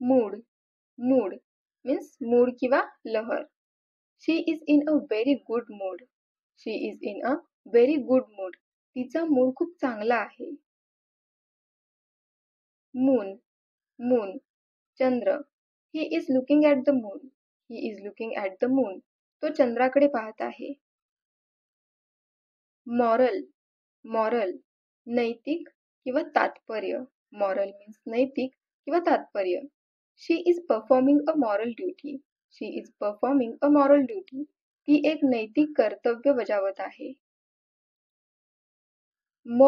Mood mood means mood किंवा लहर. She is in a very good mood. She is in a very good mood. तिचा mood खूप चांगला आहे. Moon moon चंद्र. He is looking at the moon. He is looking at the moon. तो चंद्राकडे पाहत आहे. मॉरल मॉरल नैतिक किंवा तात्पर्य. मॉरल मीन्स नैतिक किंवा तात्पर्य. She is performing a moral duty. She is performing a moral duty. ती एक नैतिक कर्तव्य बजावत आहे. म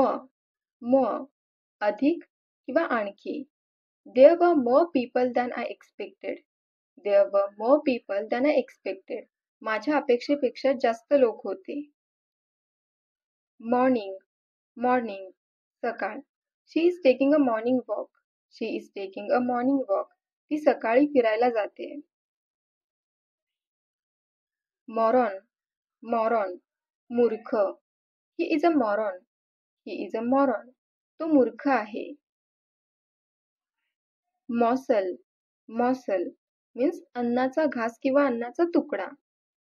म अधिक किंवा आणखी. There were more people than I expected. There were more people than I expected. माझ्या अपेक्षेपेक्षा जास्त लोक होते. मॉर्निंग मॉर्निंग सकाळ. She is taking a morning walk. She is taking a morning walk. ती सकाळी फिरायला जाते. मॉरॉन मॉरॉन मूर्ख. He is a moron. He is a moron. तो मूर्ख आहे. मॉसल मॉसल मीन्स अन्नाचा घास किंवा अन्नाचा तुकडा.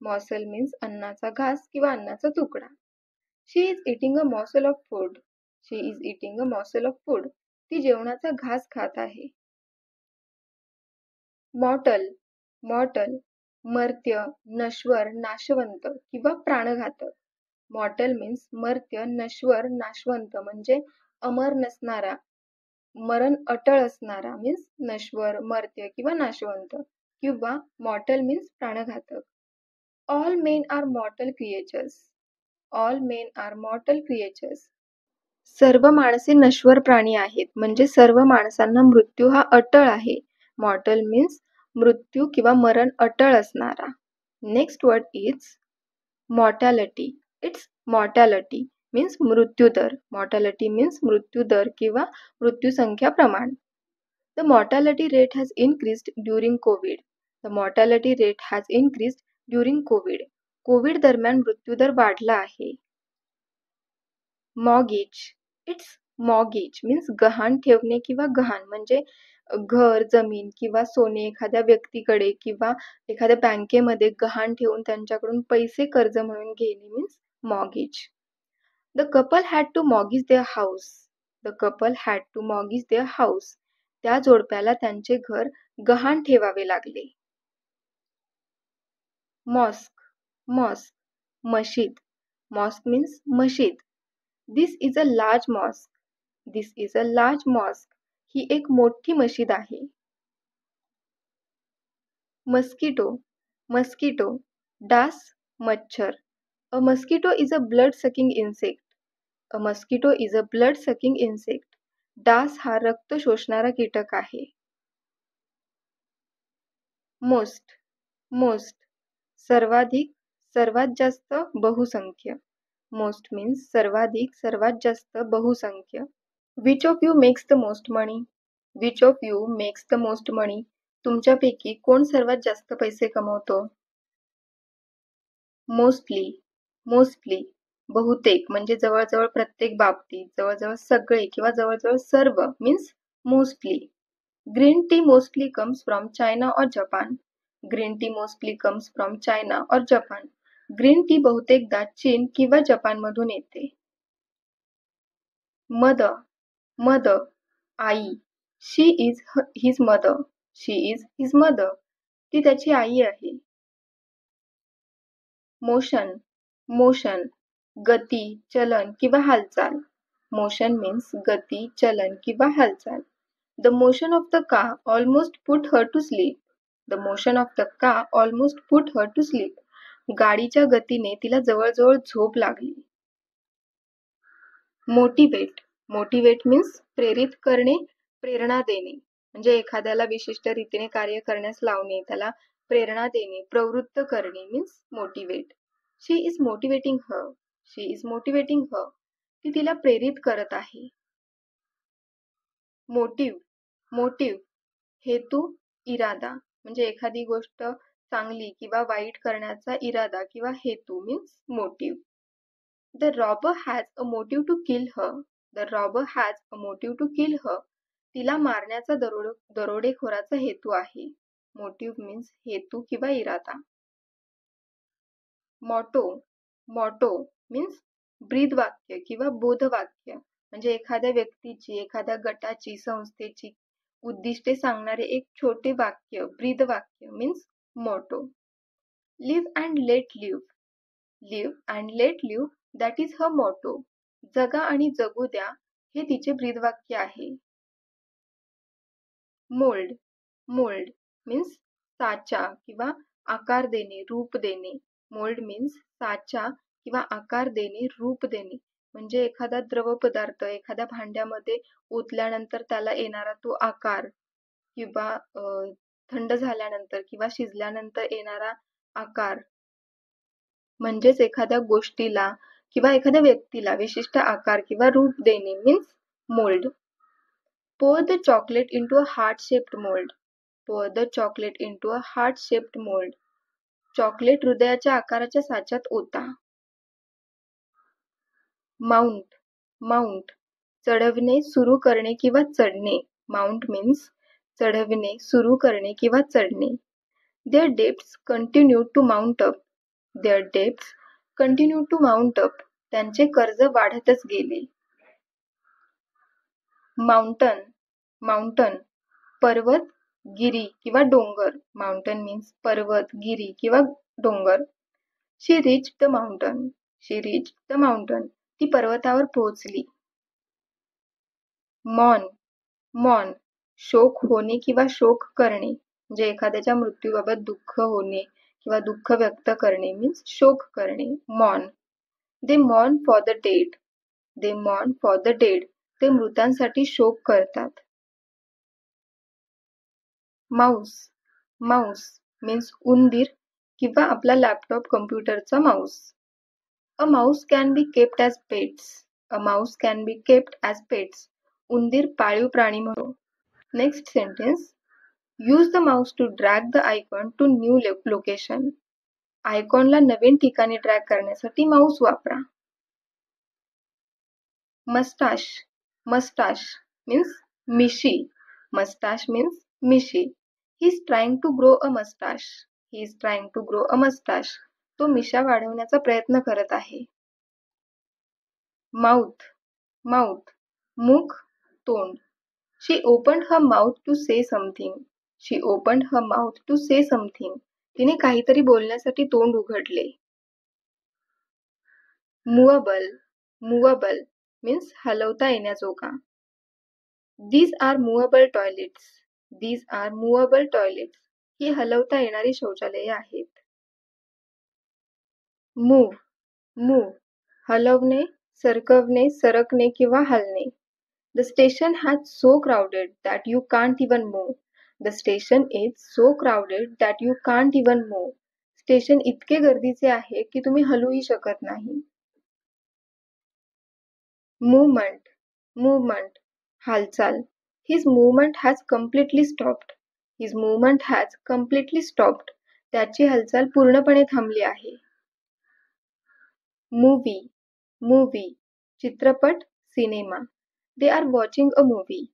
मॉसल मीन्स अन्नाचा घास किंवा अन्नाचा तुकडा. She is eating a morsel of food. She is eating a morsel of food. ती जेवणाचा घास खात आहे. मॉर्टल मॉर्टल मर्त्य, नश्वर, नाशवंत किंवा प्राणघातक. मॉर्टल मीन्स मर्त्य, नश्वर, नाशवंत म्हणजे अमर नसणारा, मरण अटळ असणारा मीन्स नश्वर, मर्त्य किंवा नाशवंत, किंवा मॉर्टल मीन्स प्राणघातक. All men are मॉर्टल creatures. All men are मॉर्टल creatures. सर्व माणसे नश्वर प्राणी आहेत म्हणजे सर्व माणसांना मृत्यू हा अटळ आहे. मॉर्टल मीन्स मृत्यू किंवा मरण अटळ असणारा. Next word is mortality. It's mortality means मृत्यूदर. मॉर्टॅलिटी मीन्स मृत्यूदर किंवा मृत्यूसंख्या प्रमाण. The mortality rate has increased during Covid. The mortality rate has increased during Covid. Covid दरम्यान मृत्यूदर वाढला आहे. मॉर्गेज. इट्स मॉर्गेज मीन्स गहाण ठेवणे किंवा गहाण म्हणजे घर, जमीन किंवा सोने एखाद्या व्यक्तीकडे किंवा एखाद्या बँकेमध्ये गहाण ठेवून त्यांच्याकडून पैसे कर्ज म्हणून घेणे means mortgage. The couple had to mortgage their house. The couple had to mortgage their house. त्या जोडप्याला त्यांचे घर गहाण ठेवावे लागले. मॉस्क मॉस्क मशीद. मॉस्क मीन्स मशीद. This is a large mosque. This is a large mosque. ही एक मोठी मशीद आहे. मस्किटो मस्किटो डास, मच्छर. A mosquito is a blood sucking insect. A mosquito is a blood sucking insect. डास हा रक्त शोषणारा कीटक आहे. मोस्ट मोस्ट सर्वाधिक, सर्वात जास्त, बहुसंख्य. मोस्ट मीन्स सर्वाधिक, सर्वात जास्त, बहुसंख्य. Which of you makes the most money. Which of you makes the most money. तुमच्यापैकी कोण सर्वात जास्त पैसे कमवतो. मोस्टली मोस्टली बहुतेक म्हणजे जवळजवळ प्रत्येक बाबतीत, जवळजवळ सगळे किंवा जवळजवळ सर्व means mostly. Green tea mostly comes from China और Japan. Green tea mostly comes from China और जपान. ग्रीन टी बहुतेकदा चीन किंवा जपानमधून येते. मदर मदर आई. She is his mother. She is his mother. ती त्याची आई आहे. मोशन मोशन गती, चलन किंवा हालचाल. मोशन मीन्स गती, चलन किंवा हालचाल. The motion of the car almost put her to sleep. The motion of the car almost put her to sleep. गाडीच्या गतीने तिला जवळजवळ झोप लागली. मोटिवेट मोटिवेट मीन्स प्रेरित करणे, प्रेरणा देणे म्हणजे एखाद्याला विशिष्ट रीतीने कार्य करण्यास लावणे, त्याला प्रेरणा देणे, प्रवृत्त करणे means motivate. She is motivating her. She is motivating her. ती तिला प्रेरित करत आहे. मोटिव्ह मोटिव्ह हेतू, इरादा म्हणजे एखादी गोष्ट चांगली किंवा वाईट करण्याचा इरादा किंवा हेतू means motive. The robber has a motive to kill her. The robber has a motive to kill her. तिला मारण्याचा दरोडेखोराचा हेतू आहे. मोटिव्ह मीन्स हेतू किंवा इरादा. मॉटो मीन्स ब्रीदवाक्य किंवा बोधवाक्य, म्हणजे एखाद्या व्यक्तीची, एखाद्या गटाची, संस्थेची उद्दिष्टे सांगणारे एक छोटे वाक्य, ब्रीदवाक्य means motto. Live and let live that is her motto. जगा आणि जगू द्या हे तिचे ब्रीदवाक्य आहे. मोल्ड मीन्स साचा किंवा आकार देणे, रूप देणे. मोल्ड मीन्स साचा किंवा आकार देणे, रूप देणे. म्हणजे एखादा द्रव पदार्थ एखाद्या भांड्यामध्ये ओतल्यानंतर त्याला येणारा तो आकार, किंवा थंड झाल्यानंतर किंवा शिजल्यानंतर येणारा आकार, म्हणजेच एखाद्या गोष्टीला किंवा एखाद्या व्यक्तीला विशिष्ट आकार किंवा रूप देणे means mould. Pour the chocolate into a heart-shaped mold. Pour the chocolate into a heart-shaped mold. Chocolate हृदयाच्या आकाराच्या साच्यात ओता. माउंट चढवणे, सुरू करणे किंवा चढणे. माउंट मीन्स चढवणे, सुरू करणे किंवा चढणे. Their debts continue to mount up. Their debts continue to mount up. त्यांचे कर्ज वाढतच गेले. माउंटन पर्वत, गिरी किंवा डोंगर. माउंटन मीन्स पर्वत, गिरी किंवा डोंगर. शी रिच्ड द माउंटन. ती पर्वतावर पोहोचली. मॉर्न शोक होणे किंवा शोक करणे, म्हणजे एखाद्याच्या मृत्यूबाबत दुःख होणे किंवा दुःख व्यक्त करणे मीन्स शोक करणे. Mourn. They mourn for the dead. ते मृतांसाठी शोक करतात. माऊस मीन्स उंदीर किंवा आपला लॅपटॉप, कम्प्युटरचा mouse. A mouse can be kept as pets. उंदीर पाळीव प्राणी म्हणून. Next sentence. Use the mouse to drag the icon to new location. आयकॉनला नवीन ठिकाणी ड्रॅग करण्यासाठी माऊस वापरा. मस्टाश मीन्स मिशी. मस्टाश मीन्स मिशी. He is trying to grow a moustache. तो मिशा वाढवण्याचा प्रयत्न करत आहे. माउथ मुख, तोंड. She opened her mouth to say something. तिने काहीतरी बोलण्यासाठी तोंड उघडले. मूवेबल मीन्स हलवता येण्याजोगा. These are movable toilets. ही हलवता येणारी शौचालये आहेत. मूव हलवणे, सरकवणे, सरकणे किंवा हलणे. The station is so crowded that you can't even move. Station इतके गर्दीचे आहे की तुम्ही हलूही शकत नाही. मूवमेंट हालचाल. His movement has completely stopped. त्याची हालचाल पूर्णपणे थांबली आहे. मूवी चित्रपट, cinema. They are watching a movie.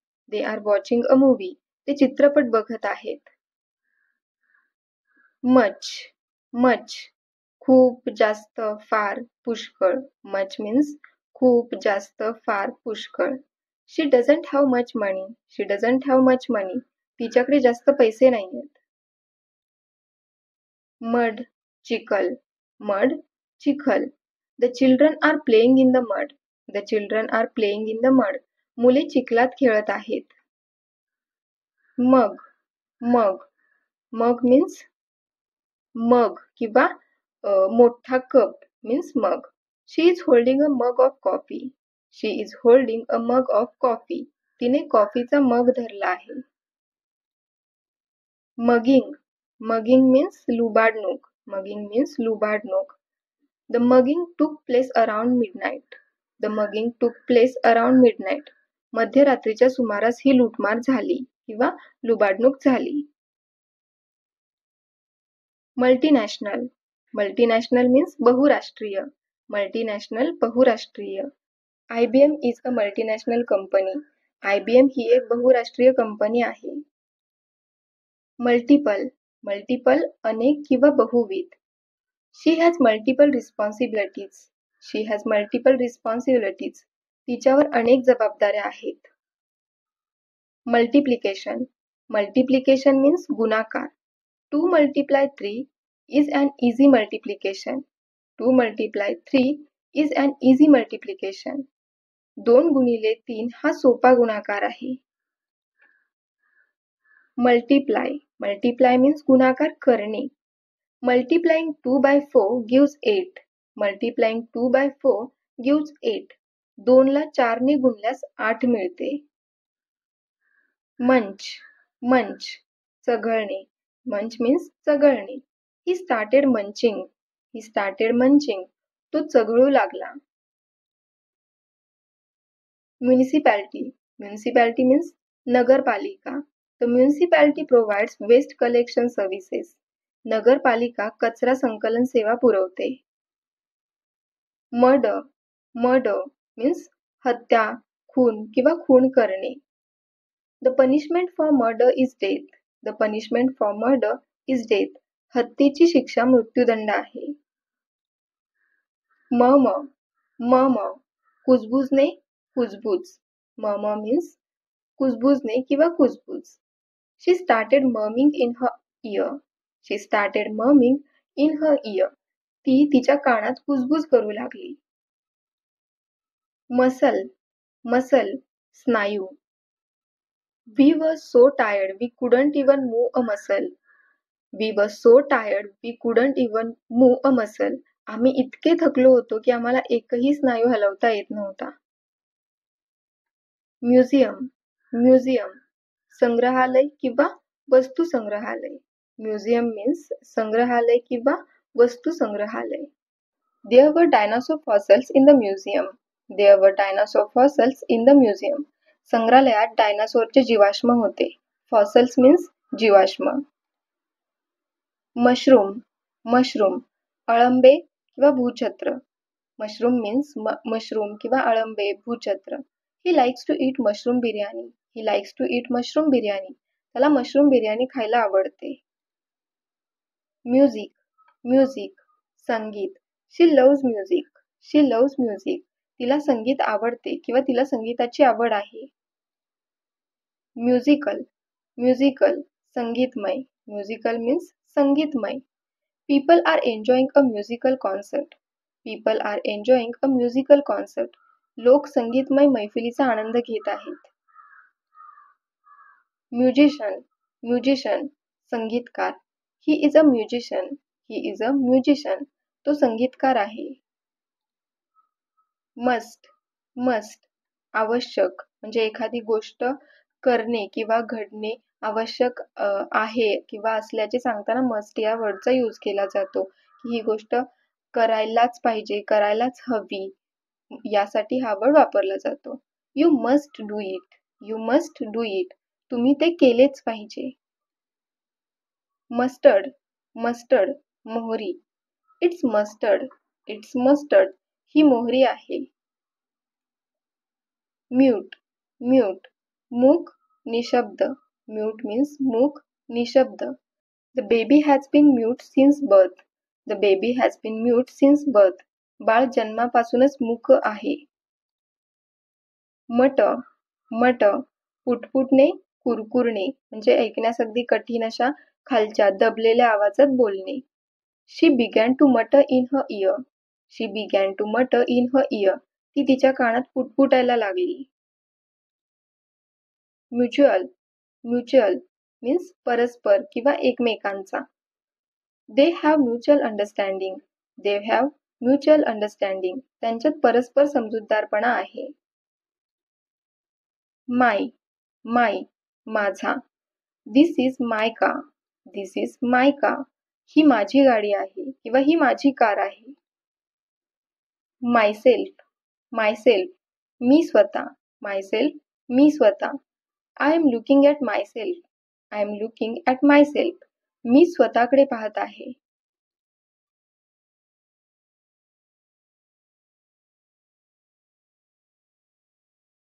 ते चित्रपट बघत आहेत. मच खूप, जास्त, फार, पुष्कळ. मच मीन्स खूप, जास्त, फार, पुष्कळ. She doesn't have much money. तिच्याकडे जास्त पैसे नाहीयेत. मड चिखल. The children are playing in the mud. मुले चिखलात खेळत आहेत. मग मीन्स मग किंवा मोठा कप मीन्स मग. She is holding a mug of coffee. तिने कॉफीचा मग धरला आहे. मगिंग मीन्स लुबाडणूक. The mugging took place around midnight. मध्यरात्रीच्या सुमारास ही लूटमार झाली किंवा लुबाडणूक झाली. मल्टीनॅशनल मीन्स बहुराष्ट्रीय. बहुराष्ट्रीय. IBM is a multinational company. IBM ही एक बहुराष्ट्रीय कंपनी आहे. मल्टिपल, मल्टिपल अनेक किंवा बहुविध. She has multiple responsibilities. She has multiple responsibilities. तिच्यावर अनेक जबाबदाऱ्या आहेत. Multiplication. Multiplication means गुणाकार. 2 multiply 3 is an easy multiplication. 2 multiply 3 is an easy multiplication. 2 गुणिले 3 हा सोपा गुणाकार आहे. Multiply. Multiply means गुणाकार करणे. Multiplying 2 by 4 gives 8. Multiplying 2 by 4 gives 8. 2 ला 4 ने गुणल्यास 8 मिळते. Munch. Munch. चघळणे. Munch means चघळणे. He started munching. He started munching. तो चघळू लागला. Municipality. Municipality means नगरपालिका. The municipality provides waste collection services. नगरपालिका कचरा संकलन सेवा पुरवते. Murder. Murder means हत्या, खून किंवा खून करणे. The punishment for murder is death. The punishment for murder is death. हत्येची शिक्षा मृत्यूदंड आहे. Murmur. Murmur. कुजबुजणे, कुजबुज. Murmur means कुजबुजणे किंवा कुजबुज. She started murmuring in her ear. She started murmuring in her ear. ती तिच्या कानात कुजबुज करू लागली. Muscle. Muscle. स्नायू. We were so tired we couldn't even move a muscle. We were so tired we couldn't even move a muscle. आम्ही इतके थकलो होतो की आम्हाला एकही स्नायू हलवता येत नव्हता. Museum. Museum. संग्रहालय किंवा वस्तू संग्रहालय. Museum means संग्रहालय किंवा वस्तू संग्रहालय. There were dinosaur fossils in the museum. There were dinosaur fossils in the museum. संग्रहालयात डायनासोरचे जीवाश्म होते. Fossils means जीवाश्म. Mushroom. Mushroom. अळंबे किंवा भूछत्र. Mushroom means mushroom किंवा अळंबे, भूछत्र. He likes to eat mushroom biryani. He likes to eat mushroom biryani. त्याला mushroom biryani खायला आवडते. Music. Music. संगीत. She loves music. She loves music. तिला संगीत आवडते किंवा तिला संगीताची आवड आहे. Musical. Musical. संगीतमय. Musical means संगीतमय. People are enjoying a musical concert. People are enjoying a musical concert. लोक संगीतमय मैफिलीचा आनंद घेत आहेत. Musician. Musician. संगीतकार. He is a musician. He is a musician. तो संगीतकार आहे. Must. Must. आवश्यक म्हणजे एखादी गोष्ट करणे किंवा घडणे आवश्यक आहे किंवा असल्याचे सांगताना must या वर्डचा यूज केला जातो. ही गोष्ट करायलाच पाहिजे, करायलाच हवी, यासाठी हा वर्ड वापरला जातो. You must do it. You must do it. तुम्ही ते केलेच पाहिजे. Mustard. Mustard. मोहरी. It's mustard. It's mustard. ही मोहरी आहे. Mute. Mute. मूक, निशब्द. Mute means मूक, निशब्द. The baby has been mute since birth. The baby has been mute since birth. बाळ जन्मापासूनच मूक आहे. मट. मट. पुटपुटणे, कुरकुरणे म्हणजे ऐकण्यास अगदी कठीण अशा खालच्या दबलेल्या आवाजात बोलणे. She began to mutter in her ear. She began to mutter in her ear. ती तिच्या कानात पुटपुटायला लागली. Mutual. Mutual means परस्पर किंवा एकमेकांचा. They have mutual understanding. They have mutual understanding. त्यांच्यात परस्पर समजूतदारपणा आहे. My. My. माझा. This is my car. This is my car. ही माझी गाडी आहे किंवा ही माझी कार आहे. Myself. Myself. मी स्वतः. Myself. मी स्वतः. I am looking at myself. I am looking at myself. मी स्वतःकडे पाहत आहे.